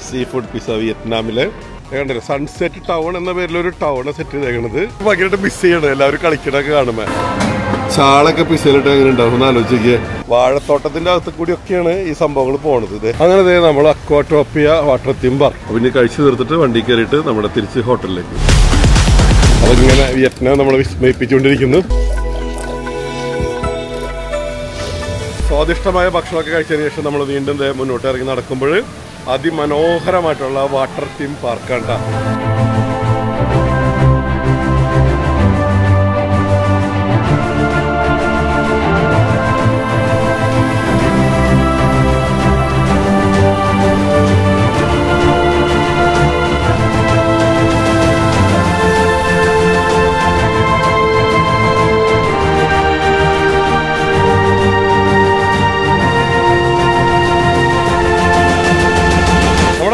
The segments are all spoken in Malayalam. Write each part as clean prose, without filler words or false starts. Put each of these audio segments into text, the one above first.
സീ ഫുഡ് പിസ്സ വിയറ്റ്നാമിലെ കണ്ടില്ല സൺസെറ്റ് ടൗൺ എന്ന പേരിലൊരു ടൗണ് സെറ്റ് ചെയ്തേക്കണത്. ഭയങ്കരമായിട്ട് മിസ് ചെയ്യണം എല്ലാവരും കളിക്കണൊക്കെ കാണുമ്പോൾ. ചാളൊക്കെ പിസയിലിട്ട് എങ്ങനെ ഉണ്ടാവും ആലോചിക്കുക. വാഴത്തോട്ടത്തിന്റെ അകത്ത് കൂടിയൊക്കെയാണ് ഈ സംഭവങ്ങൾ പോണത്. അങ്ങനെ നമ്മൾ അക്വാടോപ്പിയ വാട്ടർ തീം പാർക്ക് പിന്നെ കഴിച്ചു തീർത്തിട്ട് വണ്ടി കയറിയിട്ട് നമ്മുടെ തിരിച്ച് ഹോട്ടലിലേക്ക്. അപ്പൊ ഇങ്ങനെ വിയറ്റ്നാം നമ്മളെ വിസ്മയിപ്പിച്ചുകൊണ്ടിരിക്കുന്നു. സ്വാദിഷ്ടമായ ഭക്ഷണമൊക്കെ കഴിച്ചതിന് ശേഷം നമ്മൾ വീണ്ടും മുന്നോട്ട് ഇറങ്ങി നടക്കുമ്പോൾ അതിമനോഹരമായിട്ടുള്ള വാട്ടർ തീം പാർക്കാണ്.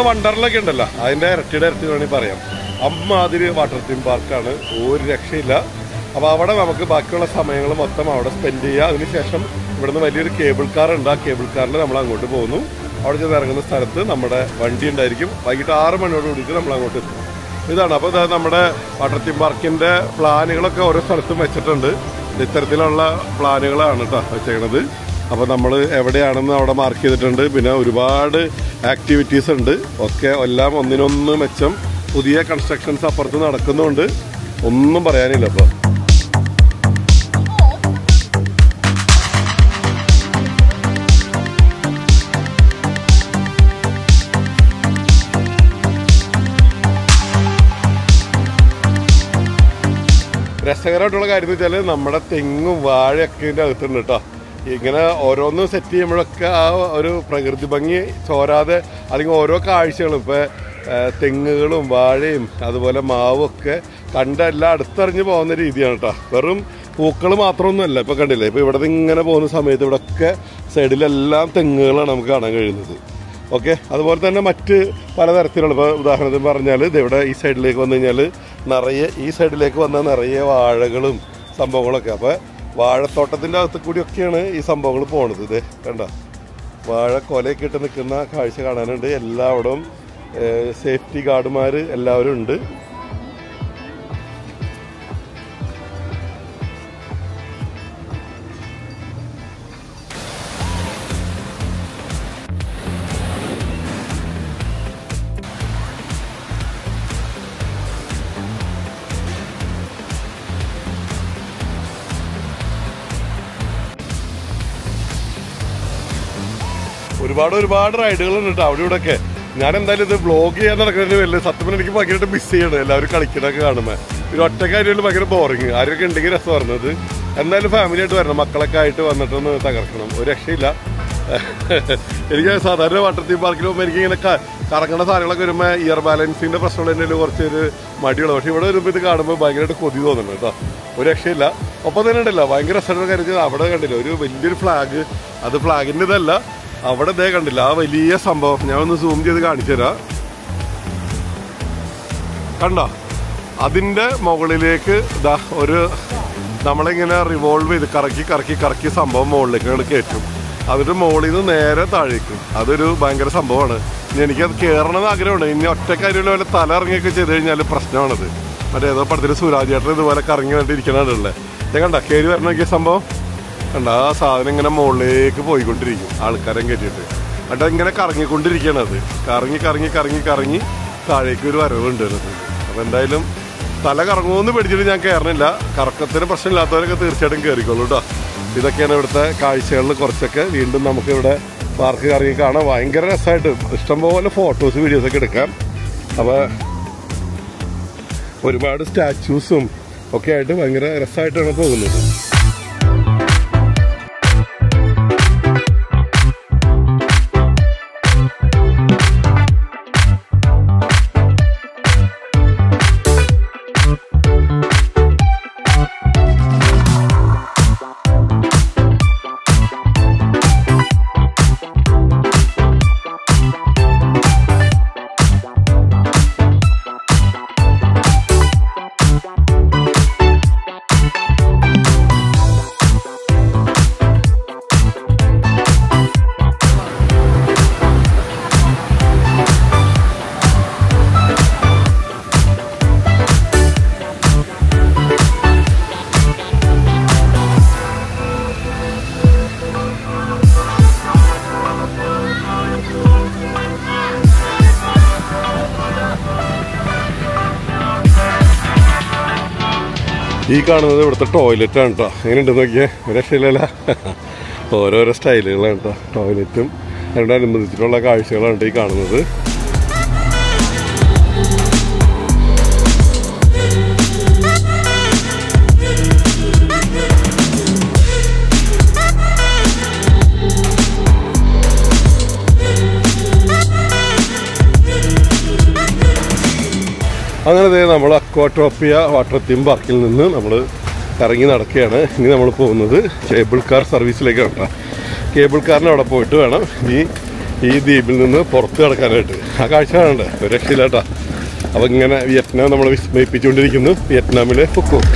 വണ്ടർലൊക്കെ ഉണ്ടല്ലോ അതിന്റെ ഇരട്ടി വേണമെങ്കിൽ പറയാം. അമ്മാതിരി വാട്ടർ തീം പാർക്കാണ്, ഒരു രക്ഷയില്ല. അപ്പോൾ അവിടെ നമുക്ക് ബാക്കിയുള്ള സമയങ്ങൾ മൊത്തം അവിടെ സ്പെൻഡ് ചെയ്യുക. അതിനുശേഷം ഇവിടുന്ന് വലിയൊരു കേബിൾ കാർ ഉണ്ട്. ആ കേബിൾ കാറിൽ നമ്മൾ അങ്ങോട്ട് പോകുന്നു. അവിടെ ചെന്ന് ഇറങ്ങുന്ന സ്ഥലത്ത് നമ്മുടെ വണ്ടി ഉണ്ടായിരിക്കും. വൈകിട്ട് 6 മണിയോട് കൂടിയിട്ട് നമ്മൾ അങ്ങോട്ട് എത്തും. ഇതാണ്. അപ്പോൾ നമ്മുടെ വാട്ടർ തീം പാർക്കിന്റെ പ്ലാനുകളൊക്കെ ഓരോ സ്ഥലത്തും വെച്ചിട്ടുണ്ട്. ഇത്തരത്തിലുള്ള പ്ലാനുകളാണ് കേട്ടോ വെച്ചേക്കണത്. അപ്പോൾ നമ്മൾ എവിടെയാണെന്ന് അവിടെ മാർക്ക് ചെയ്തിട്ടുണ്ട്. പിന്നെ ഒരുപാട് ആക്ടിവിറ്റീസ് ഉണ്ട്. ഒക്കെ എല്ലാം ഒന്നിനൊന്ന് മെച്ചം. പുതിയ കൺസ്ട്രക്ഷൻസ് അപ്പുറത്ത് നടക്കുന്നുണ്ട്. ഒന്നും പറയാനില്ല. അപ്പോൾ രസകരമായിട്ടുള്ള കാര്യം എന്ന് വെച്ചാൽ നമ്മുടെ തെങ്ങും വാഴയൊക്കെ ഇതിൻ്റെ അകത്തുണ്ട് കേട്ടോ. ഇങ്ങനെ ഓരോന്നും സെറ്റ് ചെയ്യുമ്പോഴൊക്കെ ആ ഒരു പ്രകൃതി ഭംഗി ചോരാതെ അല്ലെങ്കിൽ ഓരോ കാഴ്ചകളും ഇപ്പോൾ തെങ്ങുകളും വാഴയും അതുപോലെ മാവും ഒക്കെ കണ്ടെല്ലാം അടുത്തറിഞ്ഞ് പോകുന്ന രീതിയാണ് കേട്ടോ. വെറും പൂക്കൾ മാത്രമൊന്നുമല്ല. ഇപ്പോൾ കണ്ടില്ലേ, ഇപ്പോൾ ഇവിടെ ഇങ്ങനെ പോകുന്ന സമയത്ത് ഇവിടെയൊക്കെ സൈഡിലെല്ലാം തെങ്ങുകളാണ് നമുക്ക് കാണാൻ കഴിയുന്നത്. ഓക്കെ, അതുപോലെ തന്നെ മറ്റ് പലതരത്തിലുള്ള ഇപ്പോൾ ഉദാഹരണത്തിന് പറഞ്ഞാൽ ഇവിടെ ഈ സൈഡിലേക്ക് വന്നു കഴിഞ്ഞാൽ നിറയെ ഈ സൈഡിലേക്ക് വന്നാൽ നിറയെ വാഴകളും സംഭവങ്ങളൊക്കെ. അപ്പോൾ വാഴത്തോട്ടത്തിൻ്റെ അകത്ത് കൂടിയൊക്കെയാണ് ഈ സംഭവങ്ങൾ പോണത്. ഇത് കണ്ട വാഴ കൊലയൊക്കെ ഇട്ട് നിൽക്കുന്ന കാഴ്ച കാണാനുണ്ട്. എല്ലായിടവും സേഫ്റ്റി ഗാർഡുമാർ എല്ലാവരും ഉണ്ട്. ഒരുപാട് റൈഡുകളുണ്ട് കേട്ടോ അവിടെ ഇവിടെ ഒക്കെ. ഞാൻ എന്തായാലും ഇത് വ്ളോഗ് ചെയ്യാൻ നടക്കുന്നതിന് വലിയ സത്യം എനിക്ക് ഭയങ്കരമായിട്ട് മിസ് ചെയ്യണം എല്ലാവരും കളിക്കണൊക്കെ കാണുമ്പോൾ. ഒരു ഒറ്റക്കാര്യം ഭയങ്കര ബോറിങ്. ആരൊക്കെ ഉണ്ടെങ്കിൽ രസം പറഞ്ഞത്. എന്തായാലും ഫാമിലി ആയിട്ട് വരണം, മക്കളൊക്കെ ആയിട്ട് വന്നിട്ടൊന്ന് തകർക്കണം. ഒരു രക്ഷയില്ല. എനിക്ക് സാധാരണ വാട്ടർ തീം പാർക്കിൽ പോകുമ്പോൾ എനിക്കിങ്ങനെ കറങ്ങുന്ന സാധനങ്ങളൊക്കെ വരുമ്പോൾ ഇയർ ബാലൻസിൻ്റെ പ്രശ്നമുള്ള എൻ്റെ കുറച്ചൊരു മടിയുള്ളൂ. പക്ഷേ ഇവിടെ വരുമ്പോൾ ഇത് കാണുമ്പോൾ ഭയങ്കരമായിട്ട് കൊതി തോന്നുന്നുണ്ട് കേട്ടോ. ഒരു രക്ഷയില്ല. ഒപ്പം തന്നെ ഉണ്ടല്ലോ ഭയങ്കര രസമായിട്ട് കാര്യം അവിടെ കണ്ടില്ല ഒരു വലിയൊരു ഫ്ലാഗ്. അത് ഫ്ലാഗിൻ്റെ ഇതല്ല, അവിടെ ഇതേ കണ്ടില്ല ആ വലിയ സംഭവം. ഞാൻ ഒന്ന് സൂം ചെയ്ത് കാണിച്ചു തരാം. കണ്ടോ, അതിൻ്റെ മുകളിലേക്ക് ഇതാ ഒരു നമ്മളിങ്ങനെ റിവോൾവ് ചെയ്ത് കറക്കി സംഭവം മുകളിലേക്ക് കയറ്റും. അതിൻ്റെ മുകളിൽ നിന്ന് നേരെ താഴേക്കും. അതൊരു ഭയങ്കര സംഭവമാണ്. എനിക്കത് കയറണമെന്ന് ആഗ്രഹമുണ്ട്. ഇനി ഒറ്റക്കാര്യം പോലെ തല ഇറങ്ങിയൊക്കെ ചെയ്ത് കഴിഞ്ഞാൽ പ്രശ്നമാണത്. മറ്റേ ഏതോ പടത്തിൽ സുരാജ് ചേട്ടൻ ഇതുപോലെ കറങ്ങി കണ്ടിരിക്കണുള്ളത്. കണ്ട കയറി വരണമെങ്കിൽ സംഭവം കണ്ട ആ സാധനം ഇങ്ങനെ മുകളിലേക്ക് പോയിക്കൊണ്ടിരിക്കും ആൾക്കാരെ കയറ്റിയിട്ട്. എന്നിട്ട് ഇങ്ങനെ കറങ്ങിക്കൊണ്ടിരിക്കുകയാണ്. അത് കറങ്ങി താഴേക്ക് ഒരു വരവുണ്ട് അതിനകത്ത്. അപ്പോൾ എന്തായാലും തല കറങ്ങുമെന്ന് പേടിച്ചിട്ട് ഞാൻ കയറണില്ല. കറക്കത്തിന് പ്രശ്നമില്ലാത്തവരൊക്കെ തീർച്ചയായിട്ടും കയറിക്കോളൂ കേട്ടോ. ഇതൊക്കെയാണ് ഇവിടുത്തെ കാഴ്ചകളിൽ കുറച്ചൊക്കെ. വീണ്ടും നമുക്കിവിടെ പാർക്ക് കറങ്ങി കാണാം. ഭയങ്കര രസമായിട്ട് ഇഷ്ടംപോലെ ഫോട്ടോസ് വീഡിയോസൊക്കെ എടുക്കാം. അപ്പോൾ ഒരുപാട് സ്റ്റാച്യൂസും ഒക്കെ ആയിട്ട് ഭയങ്കര രസമായിട്ടാണ് പോകുന്നത്. ഈ കാണുന്നത് ഇവിടുത്തെ ടോയ്ലറ്റാണ് കേട്ടോ. എങ്ങനെയുണ്ടെന്ന് നോക്കിയേ, ഒരു രക്ഷയില്ലല്ല. ഓരോരോ സ്റ്റൈലുകളാണ് കേട്ടോ. ടോയ്ലറ്റും അതിനോടനുബന്ധിച്ചിട്ടുള്ള കാഴ്ചകളാണ് ഈ കാണുന്നത്. അങ്ങനെ നമ്മൾ അക്വാട്രോപ്പിയ വാട്ടർ തീം പാർക്കിൽ നിന്ന് നമ്മൾ ഇറങ്ങി നടക്കുകയാണ്. ഇനി നമ്മൾ പോകുന്നത് കേബിൾ കാർ സർവീസിലേക്കാണ് കേട്ടോ. കേബിൾ കാറിന് അവിടെ പോയിട്ട് വേണം ഈ ദ്വീപിൽ നിന്ന് പുറത്ത് കിടക്കാനായിട്ട്. ആ കാഴ്ച കാണണ്ടേ, ഒരു രക്ഷയില്ല കേട്ടോ. അപ്പോൾ ഇങ്ങനെ വിയറ്റ്നാം നമ്മൾ വിസ്മയിപ്പിച്ചുകൊണ്ടിരിക്കുന്നു. വിയറ്റ്നാമിലെ ഫുക്കോക്ക്.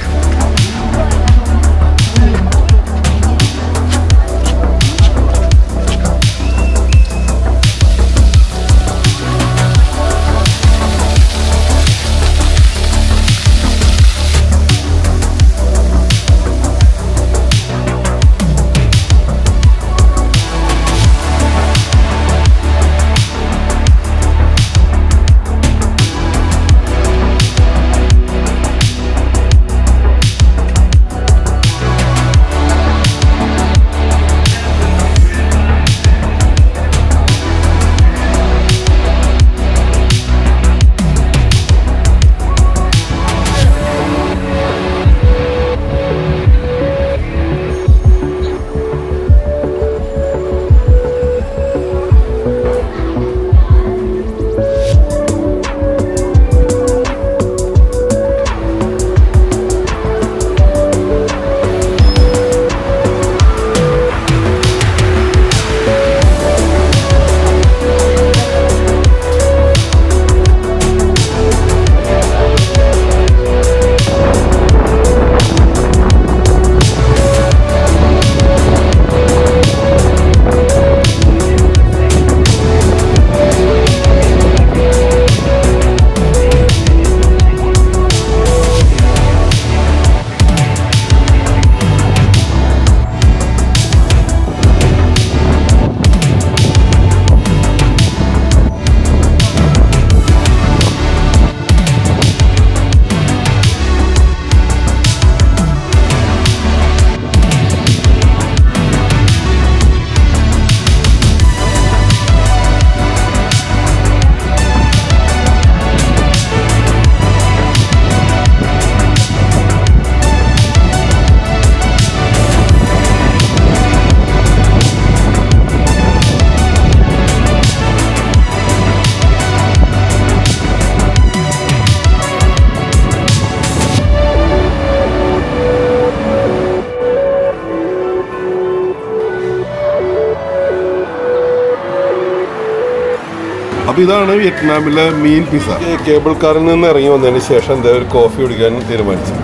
അപ്പോൾ ഇതാണ് വിയറ്റ്നാമിലെ മീൻ പിസ്സ. കേബിൾ കാറിൽ നിന്ന് ഇറങ്ങി വന്നതിന് ശേഷം എന്താ ഒരു കോഫി കുടിക്കാൻ തീരുമാനിച്ചു.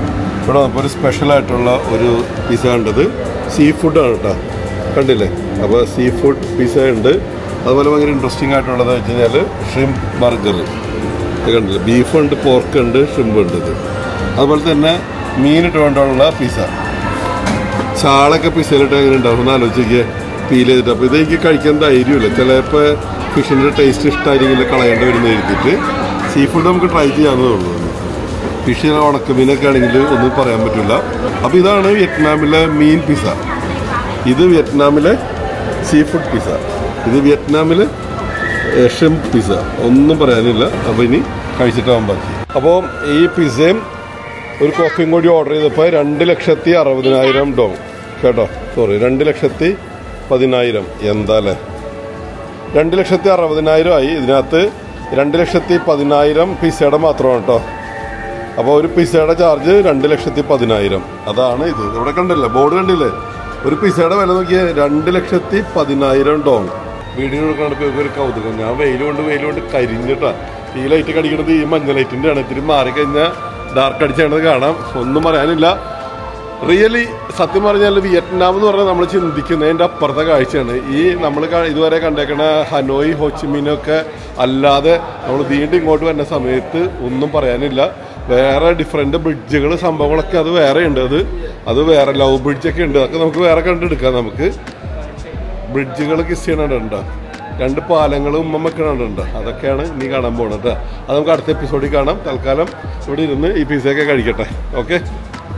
ഇവിടെ നമുക്ക് ഒരു സ്പെഷ്യലായിട്ടുള്ള ഒരു പിസ്സ കണ്ടത് സീ ഫുഡാണ് കേട്ടോ, കണ്ടില്ലേ? അപ്പോൾ സീ ഫുഡ് പിസ്സ ഉണ്ട്. അതുപോലെ ഭയങ്കര ഇൻട്രസ്റ്റിംഗ് ആയിട്ടുള്ളത് വെച്ച് കഴിഞ്ഞാൽ ഷ്രിംപ് ബർഗർ കണ്ടില്ലേ, ബീഫുണ്ട്, പോർക്കുണ്ട്, ഷ്രിംപ് ഉണ്ട്. ഇത് അതുപോലെ തന്നെ മീനിട്ട് കൊണ്ടുള്ള പിസ്സ. ചാളൊക്കെ പിസ്സയിലിട്ട് എങ്ങനെ ഉണ്ടാവും എന്ന് ആലോചിക്കുക, ഫീൽ ചെയ്തിട്ട്. അപ്പോൾ ഇതെനിക്ക് കഴിക്കാൻ ധൈര്യമില്ല. ചിലപ്പോൾ ഫിഷിൻ്റെ ടേസ്റ്റ് ഇഷ്ടമായിരിക്കില്ല, കളയേണ്ടി വരുന്ന എഴുതിയിട്ട്. സീ ഫുഡ് നമുക്ക് ട്രൈ ചെയ്യാവുന്നതേ ഉള്ളൂ. ഫിഷ് ഉണക്കമീനൊക്കെ ആണെങ്കിൽ ഒന്നും പറയാൻ പറ്റില്ല. അപ്പോൾ ഇതാണ് വിയറ്റ്നാമിലെ മീൻ പിസ്സ. ഇത് വിയറ്റ്നാമിലെ സീ ഫുഡ് പിസ്സ. ഇത് വിയറ്റ്നാമിലെ ഷ്രിംപ് പിസ്സ. ഒന്നും പറയാനില്ല. അപ്പോൾ ഇനി കഴിച്ചിട്ടാവാൻ ബാക്കി. അപ്പോൾ ഈ പിസ്സയും ഒരു കോഫിയും കൂടി ഓർഡർ ചെയ്തപ്പോൾ 2,60,000 ഡോങ് കേട്ടോ. സോറി, 2,10,000. എന്താ അല്ലേ, 2,60,000 ആയി. ഇതിനകത്ത് 2,10,000 പിസ്സയുടെ മാത്രമാണ് കേട്ടോ. അപ്പോൾ ഒരു പിസ്സയുടെ ചാർജ് 2,10,000. അതാണ് ഇത്. ഇവിടെ കണ്ടില്ലേ, ബോർഡ് കണ്ടില്ലേ? ഒരു പിസ്സയുടെ വില നോക്കിയാൽ 2,10,000 ഡോങ്. വീഡിയോ എടുക്കാണ്ട് ഒരു കൗതുകം. ഞാൻ വെയിൽ കൊണ്ട് കരിഞ്ഞിട്ടാ. ഈ ലൈറ്റ് കടിക്കുന്നത് ഈ മഞ്ഞ ലൈറ്റിൻ്റെ ആണ്. ഇത്തിരി മാറിക്കഴിഞ്ഞാൽ ഡാർക്ക് അടിച്ചാണത് കാണാം. ഒന്നും പറയാനില്ല. റിയലി സത്യം പറഞ്ഞാൽ വിയറ്റ്നാം എന്ന് പറഞ്ഞാൽ നമ്മൾ ചിന്തിക്കുന്നതിൻ്റെ അപ്പുറത്തെ കാഴ്ചയാണ്. ഈ നമ്മൾ ഇതുവരെ കണ്ടേക്കണ ഹനോയ്, ഹോച്ചിമിനൊക്കെ അല്ലാതെ നമ്മൾ വീണ്ടും ഇങ്ങോട്ട് വരുന്ന സമയത്ത് ഒന്നും പറയാനില്ല. വേറെ ഡിഫറെൻ്റ് ബ്രിഡ്ജുകൾ, സംഭവങ്ങളൊക്കെ അത് വേറെ ഉണ്ട്. അത് വേറെ ലവ് ബ്രിഡ്ജൊക്കെ ഉണ്ട്. അതൊക്കെ നമുക്ക് വേറെ കണ്ടെടുക്കാം. നമുക്ക് ബ്രിഡ്ജുകൾ കിസ് ചെയ്യണുണ്ട്, 2 പാലങ്ങൾ ഉമ്മ വെക്കണുണ്ട്. അതൊക്കെയാണ് ഇനി കാണാൻ പോകുന്നത്. അത് നമുക്ക് അടുത്ത എപ്പിസോഡിൽ കാണാം. തൽക്കാലം ഇവിടെ ഇരുന്ന് ഈ പിസ്സയൊക്കെ കഴിക്കട്ടെ. ഓക്കെ.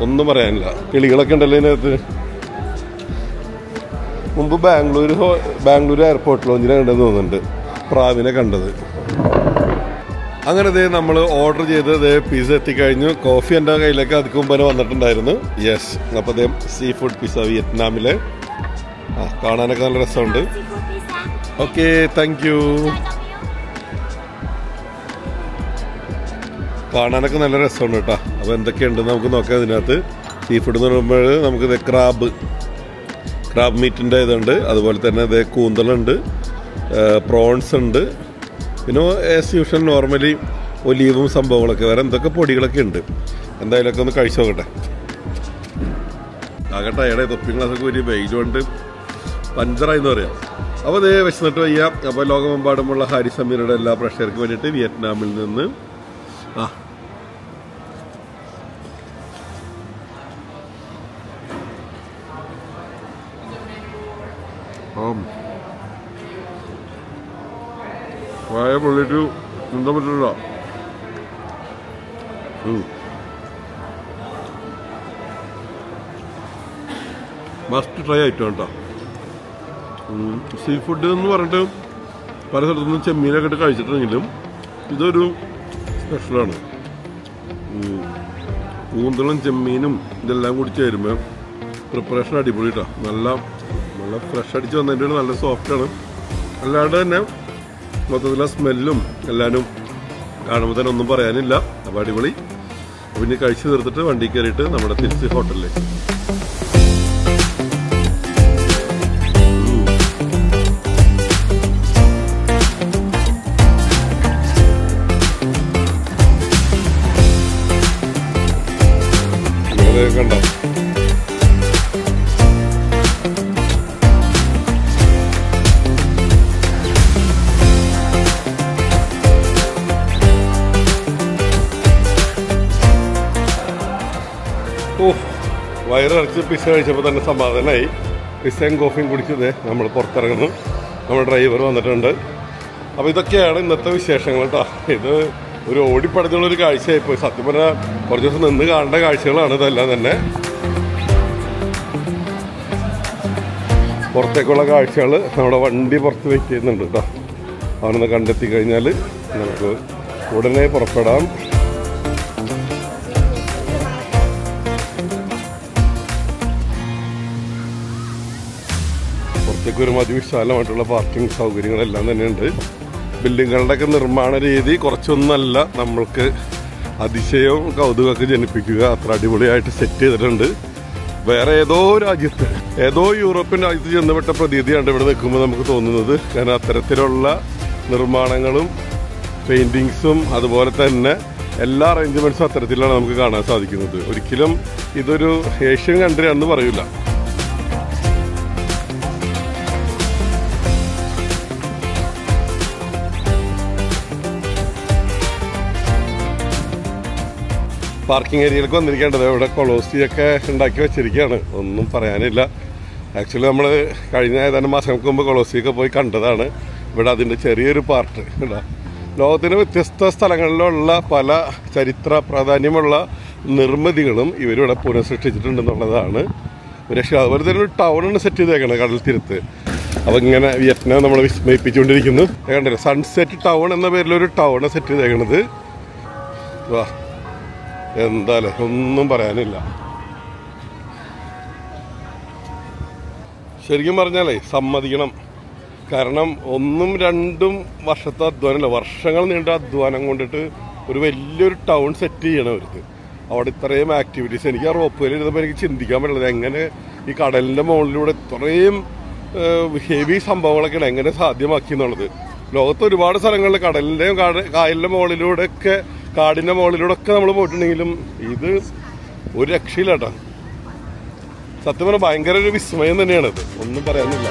ഒന്നും പറയാനില്ല. കിളികളൊക്കെ ഉണ്ടല്ലോ ഇതിനകത്ത്. മുമ്പ് ബാംഗ്ലൂർ എയർപോർട്ട് ലോഞ്ചിനെ കണ്ടെന്ന് തോന്നുന്നുണ്ട് പ്രാവിനെ കണ്ടത്. അങ്ങനെ നമ്മൾ ഓർഡർ ചെയ്ത് പിസ്സ എത്തിക്കഴിഞ്ഞു. കോഫി എൻ്റെ കയ്യിലേക്ക് അതിക്ക് മുമ്പ് തന്നെ വന്നിട്ടുണ്ടായിരുന്നു. യെസ്, അപ്പോൾ സീ ഫുഡ് പിസ്സ വിയറ്റ്നാമിലെ. കാണാനൊക്കെ നല്ല രസമുണ്ട്. Okay, thank you. കാണാനൊക്കെ നല്ല രസമുണ്ട് കേട്ടോ. അപ്പോൾ എന്തൊക്കെയുണ്ടെന്ന് നമുക്ക് നോക്കാം. ഇതിനകത്ത് സീ ഫുഡ് എന്ന് പറയുമ്പോൾ നമുക്കിത് ക്രാബ് മീറ്റിൻ്റെ ഇതുണ്ട്. അതുപോലെ തന്നെ കൂന്തലുണ്ട്, പ്രോൺസ് ഉണ്ട്, പിന്നെ ആസ് യൂഷ്വൽ നോർമലി ഒലീവും സംഭവങ്ങളൊക്കെ, വേറെ എന്തൊക്കെ പൊടികളൊക്കെ ഉണ്ട്. എന്തായാലും ഒക്കെ ഒന്ന് കഴിച്ചു നോക്കട്ടെ. ആകട്ടെ അയാളെ തൊപ്പി ഗ്ലാസൊക്കെ ഒരു വെയിലുകൊണ്ട് പഞ്ചറായെന്ന് പറയാം. അപ്പോൾ വിശന്നിട്ട് വയ്യ. അപ്പോൾ ലോകമെമ്പാടുമുള്ള ഹാരിസ് അമീറുടെ എല്ലാ പ്രേക്ഷകർക്കും വേണ്ടിയിട്ട് വിയറ്റ്നാമിൽ നിന്ന് വായ പൊള്ളിട്ട് എന്താ പറ്റില്ല. മസ്റ്റ് ട്രൈ ആയിട്ടോ കേട്ടോ. സീ ഫുഡ് എന്ന് പറഞ്ഞിട്ട് പല സ്ഥലത്തുനിന്നും ചെമ്മീനൊക്കെ ഇട്ട് കഴിച്ചിട്ടുണ്ടെങ്കിലും ഇതൊരു സ്പെഷ്യലാണ്. കൂന്തളും ചെമ്മീനും ഇതെല്ലാം കൂടി ചേരുമ്പോൾ പ്രിപ്പറേഷൻ അടിപൊളി കേട്ടോ. നല്ല ഫ്രഷ് അടിച്ച് വന്നതിൻ്റെ നല്ല സോഫ്റ്റാണ്. അല്ലാണ്ട് തന്നെ മൊത്തത്തിലുള്ള സ്മെല്ലും എല്ലാവരും കാണുമ്പോൾ തന്നെ ഒന്നും പറയാനില്ല. അപ്പോൾ അടിപൊളി. പിന്നെ കഴിച്ച് തീർത്തിട്ട് വണ്ടി കയറിയിട്ട് നമ്മുടെ തിരിച്ച് ഹോട്ടലിലേക്ക്. കണ്ടോ വയറിറച്ച് പിസ്സ കഴിച്ചപ്പോൾ തന്നെ സമാധാനമായി. പിസ്സയും കോഫിയും കുടിച്ചതേ നമ്മൾ പുറത്തിറങ്ങുന്നു. നമ്മുടെ ഡ്രൈവർ വന്നിട്ടുണ്ട്. അപ്പോൾ ഇതൊക്കെയാണ് ഇന്നത്തെ വിശേഷങ്ങൾ കേട്ടോ. ഇത് ഒരു ഓടിപ്പടഞ്ഞുള്ളൊരു കാഴ്ചയായിപ്പോയി. സത്യം പറഞ്ഞാൽ കുറച്ച് ദിവസം നിന്ന് കാണേണ്ട കാഴ്ചകളാണ് ഇതെല്ലാം തന്നെ. പുറത്തേക്കുള്ള കാഴ്ചകൾ നമ്മുടെ വണ്ടി പുറത്ത് വെയിറ്റ് ചെയ്യുന്നുണ്ട് കേട്ടോ. അവനൊന്ന് കണ്ടെത്തി കഴിഞ്ഞാൽ നമുക്ക് ഉടനെ പുറപ്പെടാം. പുറത്തേക്ക് ഒരു അതിവിശാലമായിട്ടുള്ള പാർക്കിംഗ് സൗകര്യങ്ങളെല്ലാം തന്നെയുണ്ട്. ബിൽഡിങ്ങുകളുടെയൊക്കെ നിർമ്മാണ രീതി കുറച്ചൊന്നല്ല നമ്മൾക്ക് അതിശയവും കൗതുകമൊക്കെ ജനിപ്പിക്കുക. അത്ര അടിപൊളിയായിട്ട് സെറ്റ് ചെയ്തിട്ടുണ്ട്. വേറെ ഏതോ രാജ്യത്ത്, ഏതോ യൂറോപ്യൻ രാജ്യത്ത് ചെന്നപ്പെട്ട പ്രതീതിയാണ് ഇവിടെ നിൽക്കുമ്പോൾ നമുക്ക് തോന്നുന്നത്. കാരണം അത്തരത്തിലുള്ള നിർമ്മാണങ്ങളും പെയിൻറ്റിങ്സും അതുപോലെ തന്നെ എല്ലാ അറേഞ്ച്മെൻറ്റ്സും അത്തരത്തിലാണ് നമുക്ക് കാണാൻ സാധിക്കുന്നത്. ഒരിക്കലും ഇതൊരു ഏഷ്യൻ കൺട്രി ആണെന്ന് പറയില്ല. പാർക്കിംഗ് ഏരിയയിലേക്ക് വന്നിരിക്കേണ്ടത്. ഇവിടെ കൊളോസിയൊക്കെ ഉണ്ടാക്കി വെച്ചിരിക്കുകയാണ്. ഒന്നും പറയാനില്ല. ആക്ച്വലി നമ്മൾ കഴിഞ്ഞ ഏതാനും മാസങ്ങൾക്ക് മുമ്പ് കൊളോസിയൊക്കെ പോയി കണ്ടതാണ്. ഇവിടെ അതിൻ്റെ ചെറിയൊരു പാർട്ട് കേട്ടോ. ലോകത്തിന് വ്യത്യസ്ത സ്ഥലങ്ങളിലുള്ള പല ചരിത്ര പ്രാധാന്യമുള്ള നിർമ്മിതികളും ഇവരിവിടെ പുനഃസൃഷ്ടിച്ചിട്ടുണ്ടെന്നുള്ളതാണ് രക്ഷ. അതുപോലെ തന്നെ ഒരു ടൗണാണ് സെറ്റ് ചെയ്തേക്കുന്നത് കടൽ തീരത്ത്. അപ്പോൾ ഇങ്ങനെ വിയറ്റ്നാം നമ്മൾ വിസ്മയിപ്പിച്ചുകൊണ്ടിരിക്കുന്നു. കണ്ടില്ല, സൺസെറ്റ് ടൗൺ എന്ന പേരിലൊരു ടൗണ് സെറ്റ് ചെയ്തേക്കണത്. വാ, എന്തായാലും ഒന്നും പറയാനില്ല. ശരിക്കും പറഞ്ഞാലേ സമ്മതിക്കണം. കാരണം 1-2 വർഷത്തെ അധ്വാനമല്ല, വർഷങ്ങൾ നീണ്ട അധ്വാനം കൊണ്ടിട്ട് ഒരു വലിയൊരു ടൗൺ സെറ്റ് ചെയ്യണം അവർക്ക്. അവിടെ ഇത്രയും ആക്ടിവിറ്റീസ്. എനിക്ക് ആ റോപ്പ് വേയിൽ ഇരുന്നപ്പോൾ എനിക്ക് ചിന്തിക്കാൻ പറ്റുള്ളത് എങ്ങനെ ഈ കടലിൻ്റെ മുകളിലൂടെ ഇത്രയും ഹെവി സംഭവങ്ങളൊക്കെയാണ് എങ്ങനെ സാധ്യമാക്കി എന്നുള്ളത്. ലോകത്ത് ഒരുപാട് സ്ഥലങ്ങളിൽ കടലിൻ്റെയും കായലിൻ്റെ മുകളിലൂടെയൊക്കെ കാടിൻ്റെ മുകളിലൂടെ ഒക്കെ നമ്മൾ പോയിട്ടുണ്ടെങ്കിലും ഇത് ഒരു രക്ഷയില്ല കേട്ടോ. സത്യം പറഞ്ഞാൽ ഭയങ്കര ഒരു വിസ്മയം തന്നെയാണത്. ഒന്നും പറയാനില്ല.